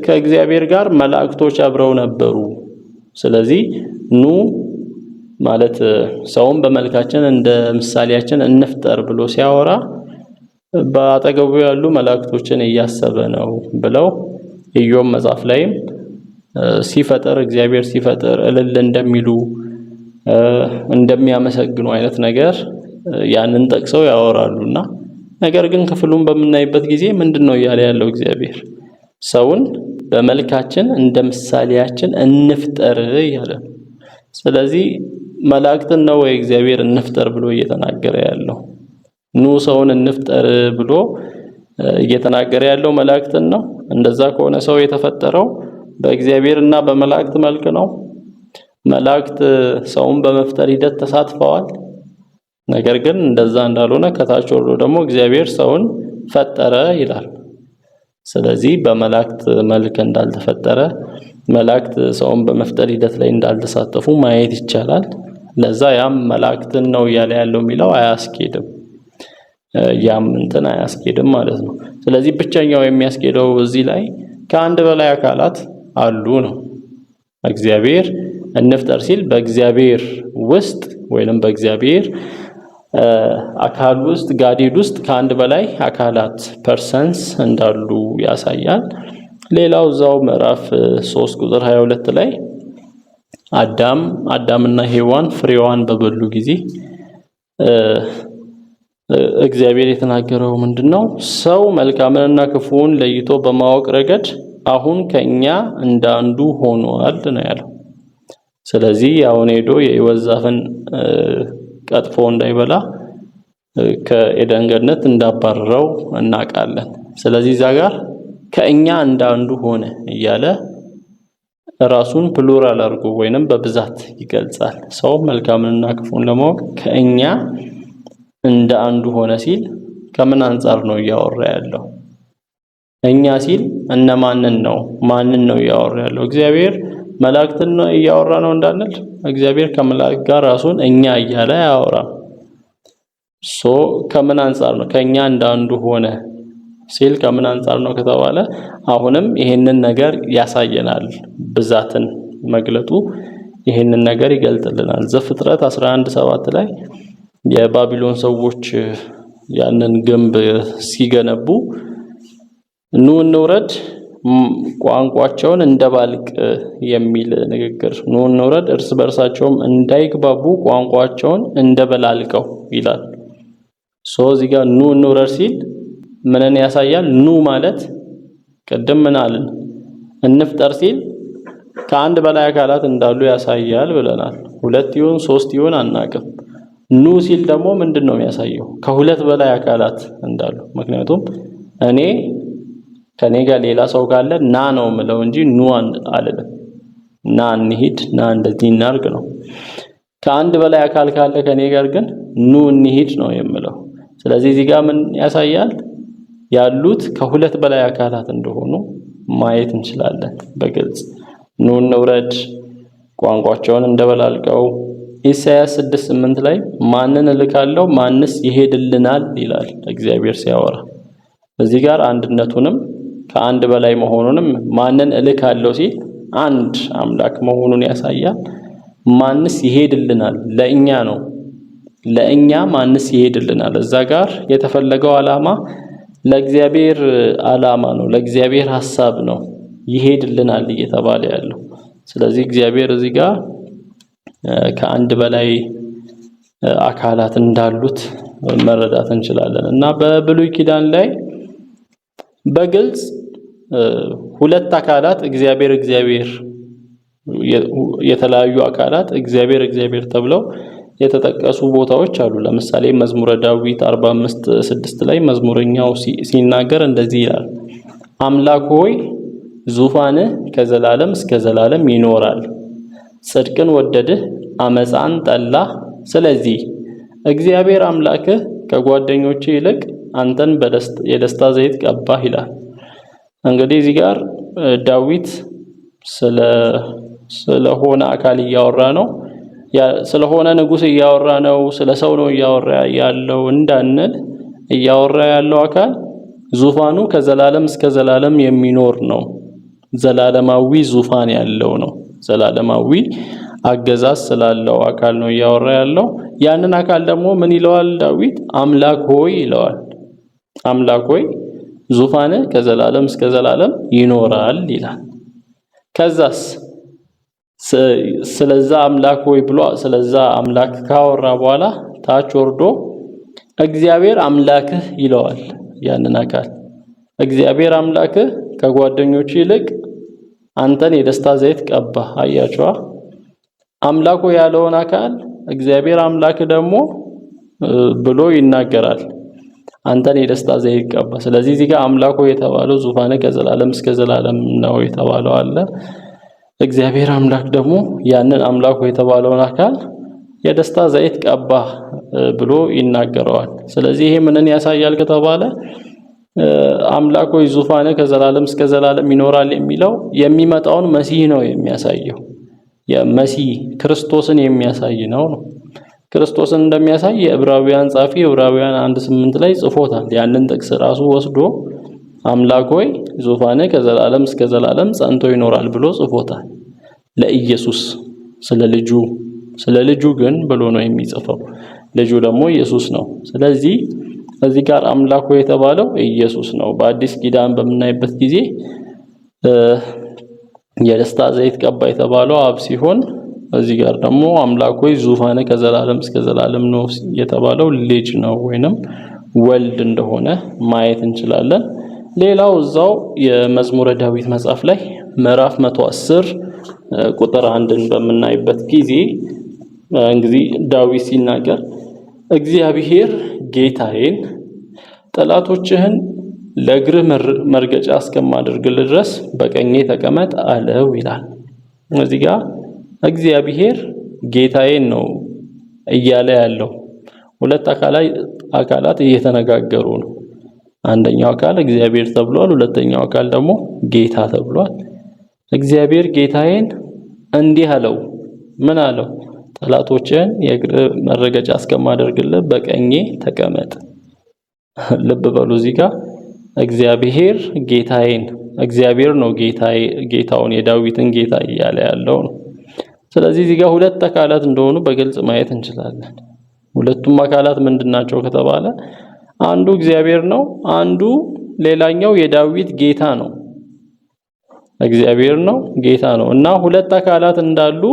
ከእግዚአብሔር ጋር መላእክቶች አብረው ነበሩ፣ ስለዚህ ኑ ማለት ሰውን በመልካችን እንደ ምሳሌያችን እንፍጠር ብሎ ሲያወራ በአጠገቡ ያሉ መላእክቶችን እያሰበ ነው ብለው ኢዮብ መጽሐፍ ላይም እግዚአብሔር ሲፈጥር እልል እንደሚሉ እንደሚያመሰግኑ አይነት ነገር ያንን ጠቅሰው ያወራሉና ነገር ግን ክፍሉን በምናይበት ጊዜ ምንድነው እያለ ያለው እግዚአብሔር? ሰውን በመልካችን እንደ ምሳሌያችን እንፍጠር እያለ ነው። ስለዚህ መላእክትን ነው እግዚአብሔር እንፍጠር ብሎ እየተናገረ ያለው? ኑ ሰውን እንፍጠር ብሎ እየተናገረ ያለው መላእክትን ነው? እንደዛ ከሆነ ሰው የተፈጠረው በእግዚአብሔርና በመላእክት መልክ ነው። መላእክት ሰውን በመፍጠር ሂደት ተሳትፈዋል። ነገር ግን እንደዛ እንዳልሆነ ከታች ወርዶ ደግሞ እግዚአብሔር ሰውን ፈጠረ ይላል። ስለዚህ በመላእክት መልክ እንዳልተፈጠረ፣ መላእክት ሰውን በመፍጠር ሂደት ላይ እንዳልተሳተፉ ማየት ይቻላል። ለዛ ያም መላእክትን ነው እያለ ያለው የሚለው አያስኬድም፣ አያስኬድም ማለት ነው። ስለዚህ ብቸኛው የሚያስኬደው እዚህ ላይ ከአንድ በላይ አካላት አሉ ነው። እግዚአብሔር እንፍጠር ሲል በእግዚአብሔር ውስጥ ወይንም በእግዚአብሔር አካል ውስጥ ጋዴድ ውስጥ ከአንድ በላይ አካላት ፐርሰንስ እንዳሉ ያሳያል። ሌላው እዛው ምዕራፍ 3 ቁጥር 22 ላይ አዳምና ሔዋን ፍሬዋን በበሉ ጊዜ እግዚአብሔር የተናገረው ምንድነው? ሰው መልካምንና ክፉን ለይቶ በማወቅ ረገድ አሁን ከኛ እንዳንዱ ሆኗል ነው ያለው። ስለዚህ አሁን ሄዶ የሕይወት ዛፍን ቀጥፎ እንዳይበላ ከኤደን ገነት እንዳባረረው እናውቃለን። ስለዚህ እዛ ጋር ከእኛ እንዳንዱ ሆነ እያለ ራሱን ፕሉራል አድርጎ ወይንም በብዛት ይገልጻል። ሰው መልካምንና ክፉን ለማወቅ ከእኛ እንደ አንዱ ሆነ ሲል ከምን አንፃር ነው እያወራ ያለው? እኛ ሲል እነማንን ነው? ማንን ነው እያወራ ያለው? እግዚአብሔር መላእክትን ነው እያወራ ነው እንዳንል፣ እግዚአብሔር ከመላእክት ጋር ራሱን እኛ እያለ ያወራል። ከምን አንፃር ነው ከእኛ እንዳንዱ ሆነ ሲል ከምን አንፃር ነው ከተባለ አሁንም ይሄንን ነገር ያሳየናል። ብዛትን መግለጡ ይሄንን ነገር ይገልጥልናል። ዘፍጥረት 11:7 ላይ የባቢሎን ሰዎች ያንን ግንብ ሲገነቡ ኑ እንውረድ ቋንቋቸውን እንደባልቅ የሚል ንግግር፣ ኑ እንውረድ እርስ በርሳቸውም እንዳይግባቡ ቋንቋቸውን እንደበላልቀው ይላል። እዚህ ጋር ኑ እንውረድ ሲል ምንን ያሳያል? ኑ ማለት ቅድም ምን አልን? እንፍጠር ሲል ከአንድ በላይ አካላት እንዳሉ ያሳያል ብለናል። 2 ይሁን 3 ይሁን አናቅም። ኑ ሲል ደግሞ ምንድነው የሚያሳየው? ከሁለት በላይ አካላት እንዳሉ። ምክንያቱም እኔ ከኔ ጋር ሌላ ሰው ካለ ና ነው ምለው እንጂ ኑ አልልም። ና እንሂድ፣ ና እንደዚህ እናርግ ነው። ከአንድ በላይ አካል ካለ ከኔ ጋር ግን ኑ እንሂድ ነው የምለው። ስለዚህ እዚህ ጋር ምን ያሳያል? ያሉት ከሁለት በላይ አካላት እንደሆኑ ማየት እንችላለን በግልጽ። ኑ እንውረድ ቋንቋቸውን እንደበላልቀው። ኢሳይያስ 6:8 ላይ ማንን እልካለሁ ማንስ ይሄድልናል ይላል እግዚአብሔር ሲያወራ። እዚህ ጋር አንድነቱንም ከአንድ በላይ መሆኑንም ማንን እልካለሁ ሲል አንድ አምላክ መሆኑን ያሳያል። ማንስ ይሄድልናል? ለእኛ ነው። ለእኛ ማንስ ይሄድልናል? እዛ ጋር የተፈለገው ዓላማ ለእግዚአብሔር ዓላማ ነው፣ ለእግዚአብሔር ሐሳብ ነው ይሄድልናል እየተባለ ያለው። ስለዚህ እግዚአብሔር እዚህ ጋር ከአንድ በላይ አካላት እንዳሉት መረዳት እንችላለን እና በብሉይ ኪዳን ላይ በግልጽ ሁለት አካላት እግዚአብሔር የተለያዩ አካላት እግዚአብሔር ተብለው የተጠቀሱ ቦታዎች አሉ። ለምሳሌ መዝሙረ ዳዊት 45:6 ላይ መዝሙረኛው ሲናገር እንደዚህ ይላል፣ አምላክ ሆይ ዙፋንህ ከዘላለም እስከ ዘላለም ይኖራል። ጽድቅን ወደድህ አመፃን ጠላህ። ስለዚህ እግዚአብሔር አምላክህ ከጓደኞች ይልቅ አንተን የደስታ ዘይት ቀባህ ይላል። እንግዲህ እዚህ ጋር ዳዊት ስለሆነ አካል እያወራ ነው፣ ስለሆነ ንጉስ እያወራ ነው፣ ስለ ሰው ነው እያወራ ያለው እንዳንል፣ እያወራ ያለው አካል ዙፋኑ ከዘላለም እስከ ዘላለም የሚኖር ነው። ዘላለማዊ ዙፋን ያለው ነው። ዘላለማዊ አገዛዝ ስላለው አካል ነው እያወራ ያለው። ያንን አካል ደግሞ ምን ይለዋል ዳዊት? አምላክ ሆይ ይለዋል። አምላክ ሆይ ዙፋንህ ከዘላለም እስከ ዘላለም ይኖራል ይላል። ከዛስ ስለዛ አምላክ ሆይ ብሎ ስለዛ አምላክ ካወራ በኋላ ታች ወርዶ እግዚአብሔር አምላክህ ይለዋል። ያንን አካል እግዚአብሔር አምላክህ ከጓደኞች ይልቅ አንተን የደስታ ዘይት ቀባህ። አያችኋ? አምላኩ ያለውን አካል እግዚአብሔር አምላክ ደግሞ ብሎ ይናገራል፣ አንተን የደስታ ዘይት ቀባህ። ስለዚህ እዚህ ጋር አምላኩ የተባለው ዙፋንህ ከዘላለም እስከ ዘላለም ነው የተባለው አለ። እግዚአብሔር አምላክ ደግሞ ያንን አምላኩ የተባለውን አካል የደስታ ዘይት ቀባህ ብሎ ይናገረዋል። ስለዚህ ይሄ ምንን ያሳያል ከተባለ አምላክ ሆይ ዙፋንህ ከዘላለም እስከ ዘላለም ይኖራል የሚለው የሚመጣውን መሲህ ነው የሚያሳየው። የመሲህ ክርስቶስን የሚያሳይ ነው። ክርስቶስን እንደሚያሳይ የዕብራውያን ጻፊ ዕብራውያን 1:8 ላይ ጽፎታል። ያንን ጥቅስ ራሱ ወስዶ አምላክ ሆይ ዙፋንህ ከዘላለም እስከ ዘላለም ጸንቶ ይኖራል ብሎ ጽፎታል። ለኢየሱስ ስለ ልጁ ግን ብሎ ነው የሚጽፈው። ልጁ ደግሞ ኢየሱስ ነው። ስለዚህ እዚህ ጋር አምላኩ የተባለው ኢየሱስ ነው። በአዲስ ኪዳን በምናይበት ጊዜ የደስታ ዘይት ቀባ የተባለው አብ ሲሆን፣ እዚህ ጋር ደግሞ አምላኩ ዙፋንህ ከዘላለም እስከ ዘላለም ነው የተባለው ልጅ ነው ወይንም ወልድ እንደሆነ ማየት እንችላለን። ሌላው እዛው የመዝሙረ ዳዊት መጽሐፍ ላይ ምዕራፍ 110 ቁጥር 1ን በምናይበት ጊዜ እንግዲህ ዳዊት ሲናገር እግዚአብሔር ጌታዬን ጠላቶችህን ለእግርህ መርገጫ እስከማደርግልህ ድረስ በቀኜ ተቀመጥ አለው ይላል። እዚህ ጋር እግዚአብሔር ጌታዬን ነው እያለ ያለው። ሁለት አካላት እየተነጋገሩ ነው። አንደኛው አካል እግዚአብሔር ተብሏል፣ ሁለተኛው አካል ደግሞ ጌታ ተብሏል። እግዚአብሔር ጌታዬን እንዲህ አለው። ምን አለው? ጠላቶችህን የእግር መረገጫ እስከማደርግልህ በቀኜ ተቀመጥ። ልብ በሉ እዚህ ጋር እግዚአብሔር ጌታዬን፣ እግዚአብሔር ነው ጌታውን የዳዊትን ጌታ እያለ ያለው ነው። ስለዚህ እዚህ ጋር ሁለት አካላት እንደሆኑ በግልጽ ማየት እንችላለን። ሁለቱም አካላት ምንድናቸው ከተባለ አንዱ እግዚአብሔር ነው፣ አንዱ ሌላኛው የዳዊት ጌታ ነው። እግዚአብሔር ነው፣ ጌታ ነው እና ሁለት አካላት እንዳሉ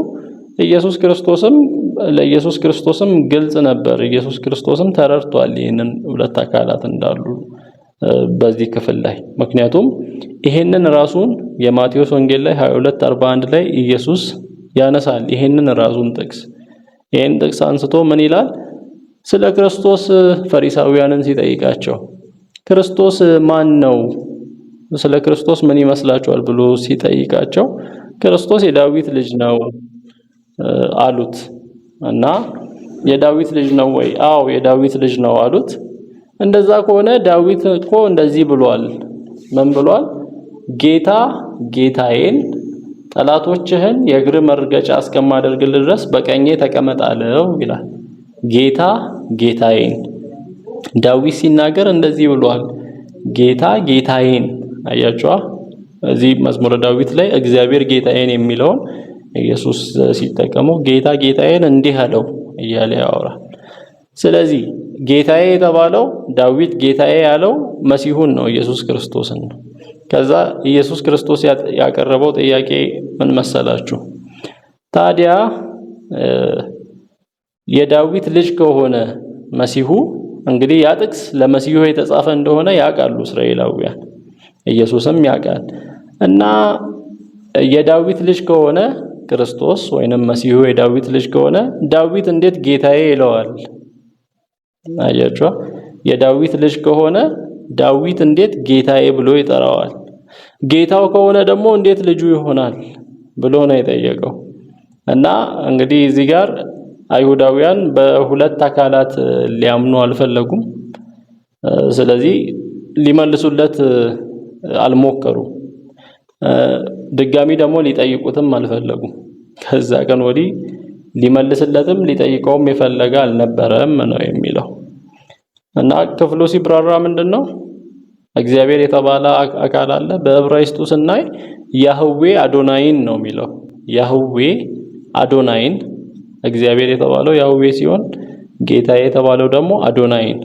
ለኢየሱስ ክርስቶስም ግልጽ ነበር። ኢየሱስ ክርስቶስም ተረድቷል ይህንን ሁለት አካላት እንዳሉ በዚህ ክፍል ላይ። ምክንያቱም ይሄንን ራሱን የማቴዎስ ወንጌል ላይ 22:41 ላይ ኢየሱስ ያነሳል። ይሄንን ራሱን ይሄን ጥቅስ አንስቶ ምን ይላል? ስለ ክርስቶስ ፈሪሳውያንን ሲጠይቃቸው ክርስቶስ ማን ነው? ስለ ክርስቶስ ምን ይመስላችኋል ብሎ ሲጠይቃቸው ክርስቶስ የዳዊት ልጅ ነው አሉት። እና የዳዊት ልጅ ነው ወይ? አዎ የዳዊት ልጅ ነው አሉት። እንደዛ ከሆነ ዳዊት እኮ እንደዚህ ብሏል። ምን ብሏል? ጌታ ጌታዬን ጠላቶችህን የእግር መርገጫ እስከማደርግልህ ድረስ በቀኜ ተቀመጥ አለው ይላል። ጌታ ጌታዬን ዳዊት ሲናገር እንደዚህ ብሏል። ጌታ ጌታዬን። አያችኋ? እዚህ መዝሙረ ዳዊት ላይ እግዚአብሔር ጌታዬን የሚለውን ኢየሱስ ሲጠቀመው ጌታ ጌታዬን እንዲህ አለው እያለ ያወራል። ስለዚህ ጌታዬ የተባለው ዳዊት ጌታዬ ያለው መሲሁን ነው፣ ኢየሱስ ክርስቶስን ነው። ከዛ ኢየሱስ ክርስቶስ ያቀረበው ጥያቄ ምን መሰላችሁ? ታዲያ የዳዊት ልጅ ከሆነ መሲሁ እንግዲህ ያ ጥቅስ ለመሲሁ የተጻፈ እንደሆነ ያውቃሉ እስራኤላውያን፣ ኢየሱስም ያውቃል። እና የዳዊት ልጅ ከሆነ ክርስቶስ ወይንም መሲሁ የዳዊት ልጅ ከሆነ ዳዊት እንዴት ጌታዬ ይለዋል? አያችሁ? የዳዊት ልጅ ከሆነ ዳዊት እንዴት ጌታዬ ብሎ ይጠራዋል? ጌታው ከሆነ ደግሞ እንዴት ልጁ ይሆናል ብሎ ነው የጠየቀው። እና እንግዲህ እዚህ ጋር አይሁዳውያን በሁለት አካላት ሊያምኑ አልፈለጉም። ስለዚህ ሊመልሱለት አልሞከሩም። ድጋሚ ደግሞ ሊጠይቁትም አልፈለጉም። ከዛ ቀን ወዲህ ሊመልስለትም ሊጠይቀውም የፈለገ አልነበረም ነው የሚለው። እና ክፍሉ ሲብራራ ምንድነው? እግዚአብሔር የተባለ አካል አለ። በዕብራይስጡ ስናይ ያህዌ አዶናይን ነው የሚለው። ያህዌ አዶናይን፣ እግዚአብሔር የተባለው ያህዌ ሲሆን ጌታ የተባለው ደግሞ አዶናይን።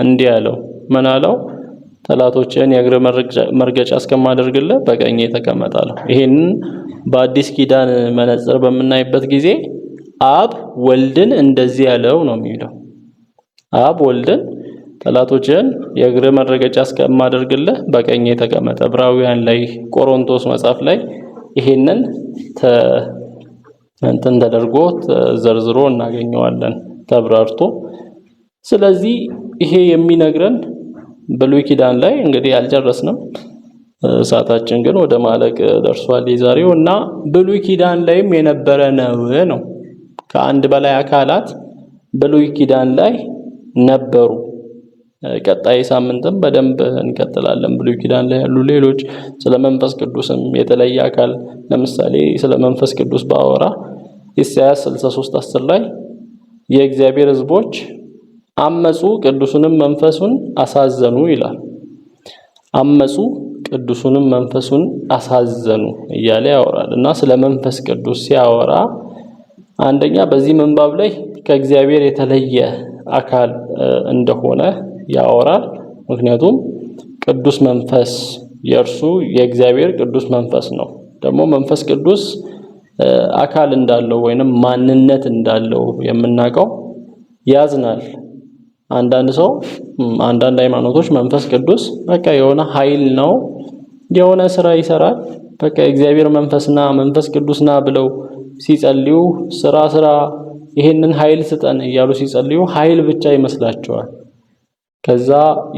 እንዲህ ያለው ምን አለው? ጠላቶችን የእግር መርገጫ እስከማደርግልህ በቀኜ ተቀመጥ አለው። ይሄንን በአዲስ ኪዳን መነጽር በምናይበት ጊዜ አብ ወልድን እንደዚህ ያለው ነው የሚለው። አብ ወልድን ጠላቶችን የእግር መረገጫ እስከማደርግልህ በቀኜ ተቀመጥ። ዕብራውያን ላይ ቆሮንቶስ መጽሐፍ ላይ ይሄንን እንትን ተደርጎ ዘርዝሮ እናገኘዋለን ተብራርቶ። ስለዚህ ይሄ የሚነግረን ብሉይ ኪዳን ላይ እንግዲህ አልጨረስንም፣ ሰዓታችን ግን ወደ ማለቅ ደርሷል የዛሬው። እና ብሉይ ኪዳን ላይም የነበረ ነው። ከአንድ በላይ አካላት ብሉይ ኪዳን ላይ ነበሩ። ቀጣይ ሳምንትም በደንብ እንቀጥላለን። ብሉይ ኪዳን ላይ ያሉ ሌሎች ስለ መንፈስ ቅዱስም የተለየ አካል ለምሳሌ ስለ መንፈስ ቅዱስ ባወራ ኢሳይያስ 63:10 ላይ የእግዚአብሔር ሕዝቦች አመጹ ቅዱሱንም መንፈሱን አሳዘኑ ይላል። አመጹ ቅዱሱንም መንፈሱን አሳዘኑ እያለ ያወራል። እና ስለ መንፈስ ቅዱስ ሲያወራ አንደኛ በዚህ ምንባብ ላይ ከእግዚአብሔር የተለየ አካል እንደሆነ ያወራል። ምክንያቱም ቅዱስ መንፈስ የእርሱ የእግዚአብሔር ቅዱስ መንፈስ ነው። ደግሞ መንፈስ ቅዱስ አካል እንዳለው ወይንም ማንነት እንዳለው የምናውቀው ያዝናል። አንዳንድ ሃይማኖቶች መንፈስ ቅዱስ በቃ የሆነ ኃይል ነው፣ የሆነ ስራ ይሰራል፣ በቃ የእግዚአብሔር መንፈስ ቅዱስና ብለው ሲጸልዩ ስራ ይሄንን ኃይል ስጠን እያሉ ሲጸልዩ ኃይል ብቻ ይመስላቸዋል። ከዛ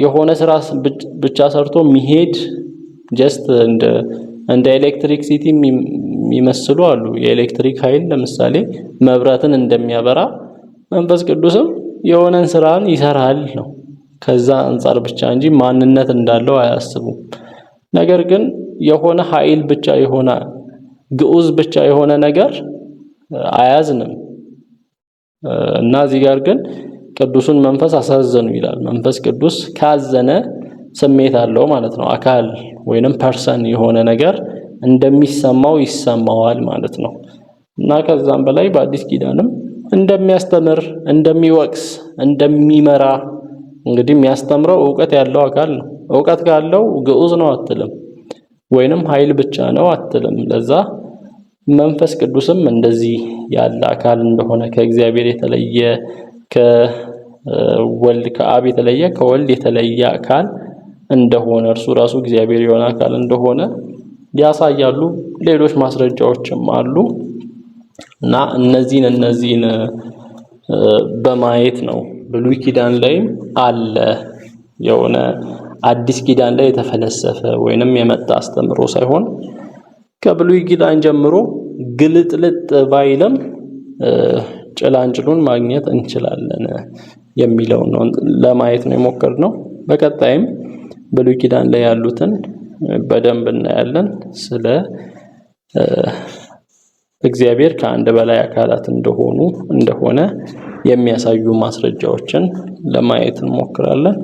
የሆነ ስራ ብቻ ሰርቶ የሚሄድ ጀስት እንደ ኤሌክትሪክሲቲ የሚመስሉ አሉ። የኤሌክትሪክ ኃይል ለምሳሌ መብራትን እንደሚያበራ መንፈስ ቅዱስም የሆነን ስራን ይሰራል ነው። ከዛ አንፃር ብቻ እንጂ ማንነት እንዳለው አያስቡም። ነገር ግን የሆነ ኃይል ብቻ የሆነ ግዑዝ ብቻ የሆነ ነገር አያዝንም እና እዚህ ጋር ግን ቅዱሱን መንፈስ አሳዘኑ ይላል። መንፈስ ቅዱስ ካዘነ ስሜት አለው ማለት ነው። አካል ወይንም ፐርሰን የሆነ ነገር እንደሚሰማው ይሰማዋል ማለት ነው እና ከዛም በላይ በአዲስ ኪዳንም እንደሚያስተምር፣ እንደሚወቅስ፣ እንደሚመራ እንግዲህ የሚያስተምረው ዕውቀት ያለው አካል ነው። ዕውቀት ካለው ግዑዝ ነው አትልም፣ ወይንም ኃይል ብቻ ነው አትልም። ለዛ መንፈስ ቅዱስም እንደዚህ ያለ አካል እንደሆነ ከእግዚአብሔር የተለየ ከወልድ ከአብ የተለየ ከወልድ የተለየ አካል እንደሆነ እርሱ ራሱ እግዚአብሔር የሆነ አካል እንደሆነ ያሳያሉ። ሌሎች ማስረጃዎችም አሉ እና እነዚህን በማየት ነው ብሉይ ኪዳን ላይም አለ የሆነ አዲስ ኪዳን ላይ የተፈለሰፈ ወይንም የመጣ አስተምሮ ሳይሆን ከብሉይ ኪዳን ጀምሮ ግልጥልጥ ባይልም ጭላንጭሉን ማግኘት እንችላለን የሚለውን ነው ለማየት ነው የሞከርነው። በቀጣይም ብሉይ ኪዳን ላይ ያሉትን በደንብ እናያለን። ስለ እግዚአብሔር ከአንድ በላይ አካላት እንደሆነ የሚያሳዩ ማስረጃዎችን ለማየት እንሞክራለን።